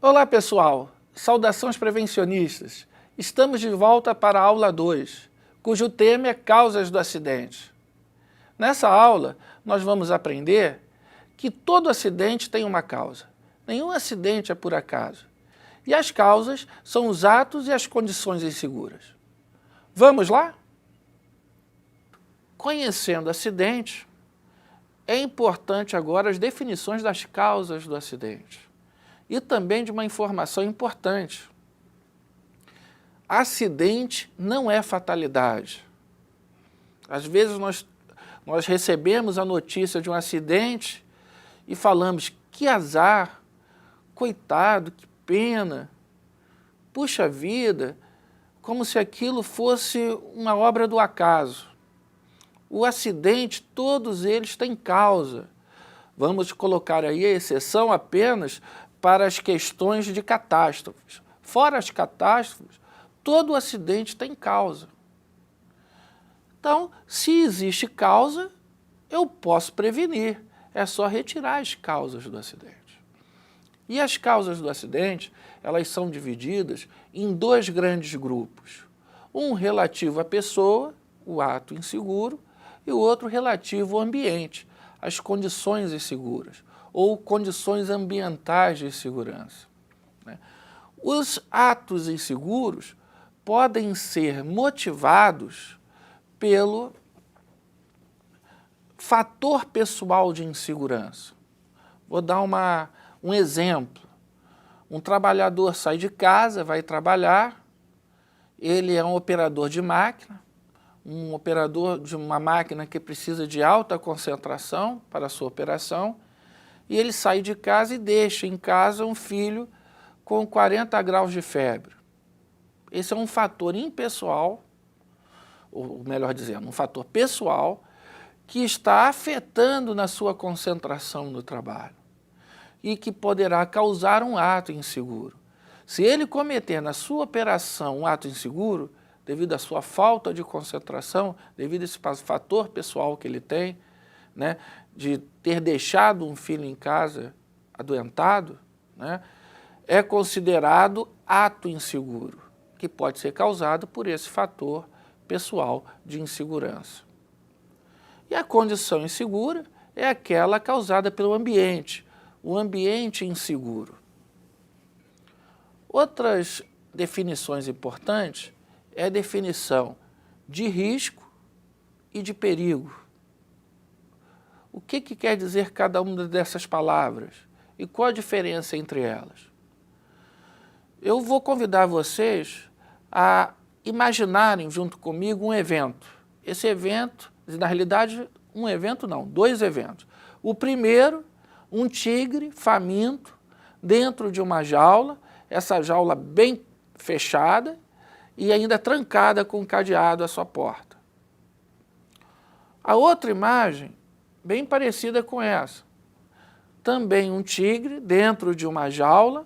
Olá pessoal, saudações prevencionistas. Estamos de volta para a aula 2, cujo tema é causas do acidente. Nessa aula, nós vamos aprender que todo acidente tem uma causa. Nenhum acidente é por acaso. E as causas são os atos e as condições inseguras. Vamos lá? Conhecendo acidente, é importante agora as definições das causas do acidente. E também de uma informação importante. Acidente não é fatalidade. Às vezes nós recebemos a notícia de um acidente e falamos, que azar, coitado, que pena, puxa vida, como se aquilo fosse uma obra do acaso. O acidente, todos eles têm causa. Vamos colocar aí a exceção apenas para as questões de catástrofes. Fora as catástrofes, todo acidente tem causa. Então, se existe causa, eu posso prevenir. É só retirar as causas do acidente. E as causas do acidente, elas são divididas em dois grandes grupos. Um relativo à pessoa, o ato inseguro, e o outro relativo ao ambiente, as condições inseguras, ou condições ambientais de segurança. Os atos inseguros podem ser motivados pelo fator pessoal de insegurança. Vou dar um exemplo. Um trabalhador sai de casa, vai trabalhar, ele é um operador de máquina, um operador de uma máquina que precisa de alta concentração para a sua operação, e ele sai de casa e deixa em casa um filho com 40 graus de febre. Esse é um fator impessoal, ou melhor dizendo, um fator pessoal, que está afetando na sua concentração no trabalho e que poderá causar um ato inseguro. Se ele cometer na sua operação um ato inseguro, devido à sua falta de concentração, devido a esse fator pessoal que ele tem, né, de ter deixado um filho em casa adoentado, né, é considerado ato inseguro, que pode ser causado por esse fator pessoal de insegurança. E a condição insegura é aquela causada pelo ambiente, o ambiente inseguro. Outras definições importantes é a definição de risco e de perigo. O que quer dizer cada uma dessas palavras e qual a diferença entre elas? Eu vou convidar vocês a imaginarem junto comigo um evento. Esse evento, na realidade, um evento não, dois eventos. O primeiro, um tigre faminto dentro de uma jaula, essa jaula bem fechada e ainda trancada com um cadeado à sua porta. A outra imagem, bem parecida com essa, também um tigre dentro de uma jaula,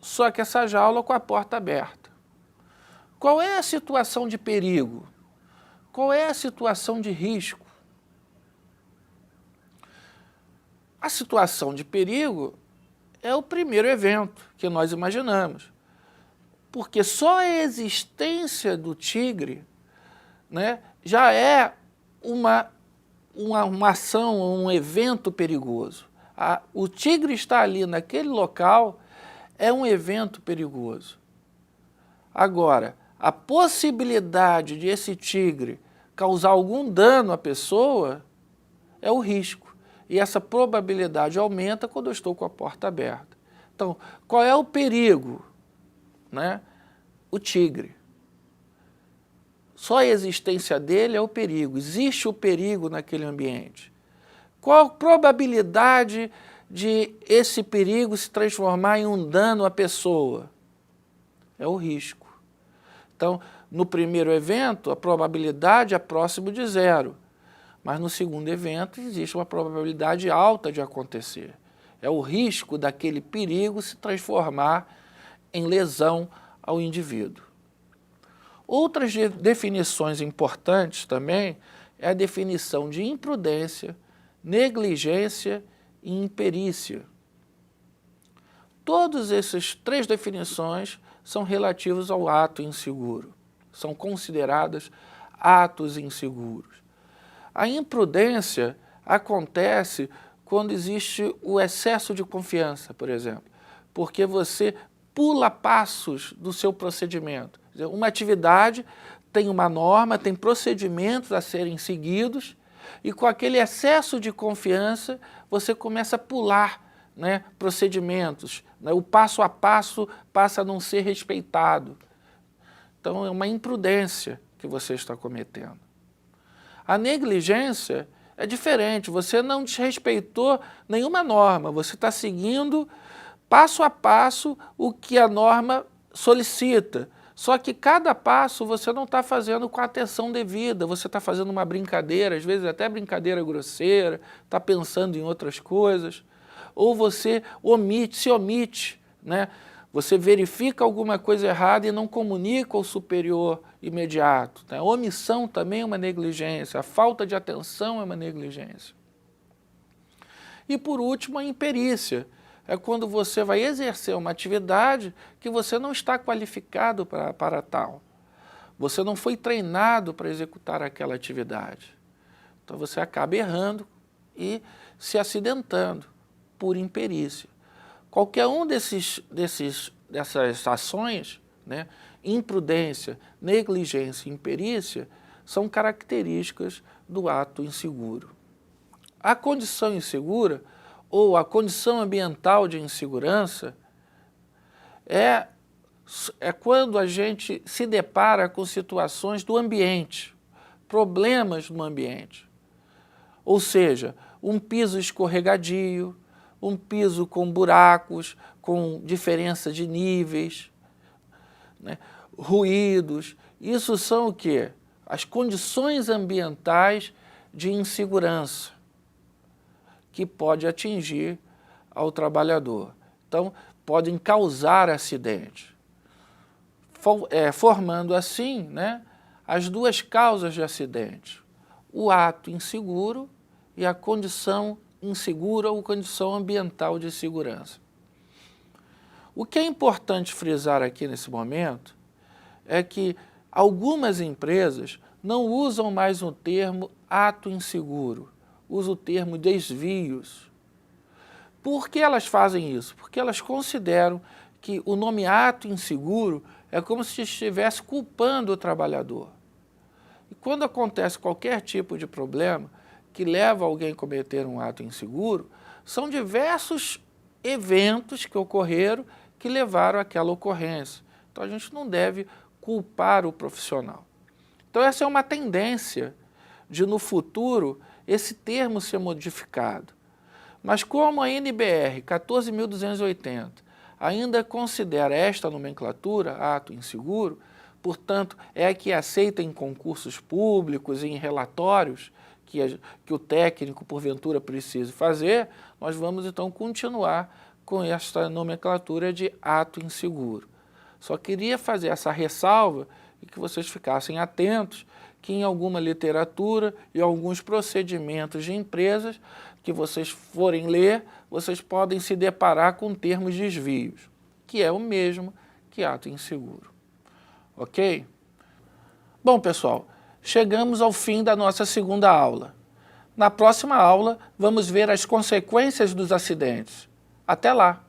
só que essa jaula com a porta aberta. Qual é a situação de perigo? Qual é a situação de risco? A situação de perigo é o primeiro evento que nós imaginamos, porque só a existência do tigre, né, já é uma ação, um evento perigoso. O tigre está ali naquele local é um evento perigoso. Agora, a possibilidade de esse tigre causar algum dano à pessoa é o risco. E essa probabilidade aumenta quando eu estou com a porta aberta. Então, qual é o perigo? Né? O tigre. Só a existência dele é o perigo. Existe o perigo naquele ambiente. Qual a probabilidade de esse perigo se transformar em um dano à pessoa? É o risco. Então, no primeiro evento, a probabilidade é próximo de zero. Mas no segundo evento, existe uma probabilidade alta de acontecer. É o risco daquele perigo se transformar em lesão ao indivíduo. Outras definições importantes também é a definição de imprudência, negligência e imperícia. Todas essas três definições são relativos ao ato inseguro, são consideradas atos inseguros. A imprudência acontece quando existe o excesso de confiança, por exemplo, porque você pula passos do seu procedimento. Quer dizer, uma atividade tem uma norma, tem procedimentos a serem seguidos, e com aquele excesso de confiança você começa a pular, né, procedimentos, né, o passo a passo passa a não ser respeitado. Então é uma imprudência que você está cometendo. A negligência é diferente, você não desrespeitou nenhuma norma, você está seguindo passo a passo o que a norma solicita. Só que cada passo você não está fazendo com a atenção devida, você está fazendo uma brincadeira, às vezes até brincadeira grosseira, está pensando em outras coisas, ou você se omite, né? Você verifica alguma coisa errada e não comunica ao superior imediato. Né? A omissão também é uma negligência, a falta de atenção é uma negligência. E por último, a imperícia. É quando você vai exercer uma atividade que você não está qualificado para tal. Você não foi treinado para executar aquela atividade. Então você acaba errando e se acidentando por imperícia. Qualquer um dessas ações, né, imprudência, negligência e imperícia, são características do ato inseguro. A condição insegura ou a condição ambiental de insegurança é quando a gente se depara com situações do ambiente, problemas no ambiente. Ou seja, um piso escorregadio, um piso com buracos, com diferença de níveis, né? Ruídos. Isso são o quê? As condições ambientais de insegurança que pode atingir ao trabalhador. Então, podem causar acidente, formando assim, né, as duas causas de acidente, o ato inseguro e a condição insegura ou condição ambiental de segurança. O que é importante frisar aqui nesse momento é que algumas empresas não usam mais o termo ato inseguro, usam o termo desvios. Por que elas fazem isso? Porque elas consideram que o nome ato inseguro é como se estivesse culpando o trabalhador. E quando acontece qualquer tipo de problema que leva alguém a cometer um ato inseguro, são diversos eventos que ocorreram que levaram àquela ocorrência. Então a gente não deve culpar o profissional. Então essa é uma tendência de no futuro esse termo ser modificado. Mas como a NBR 14.280 ainda considera esta nomenclatura, ato inseguro, portanto é a que é aceita em concursos públicos e em relatórios que o técnico porventura precise fazer, nós vamos então continuar com esta nomenclatura de ato inseguro. Só queria fazer essa ressalva e que vocês ficassem atentos que em alguma literatura e alguns procedimentos de empresas que vocês forem ler, vocês podem se deparar com termos desvios, que é o mesmo que ato inseguro. Ok? Bom, pessoal, chegamos ao fim da nossa segunda aula. Na próxima aula, vamos ver as consequências dos acidentes. Até lá!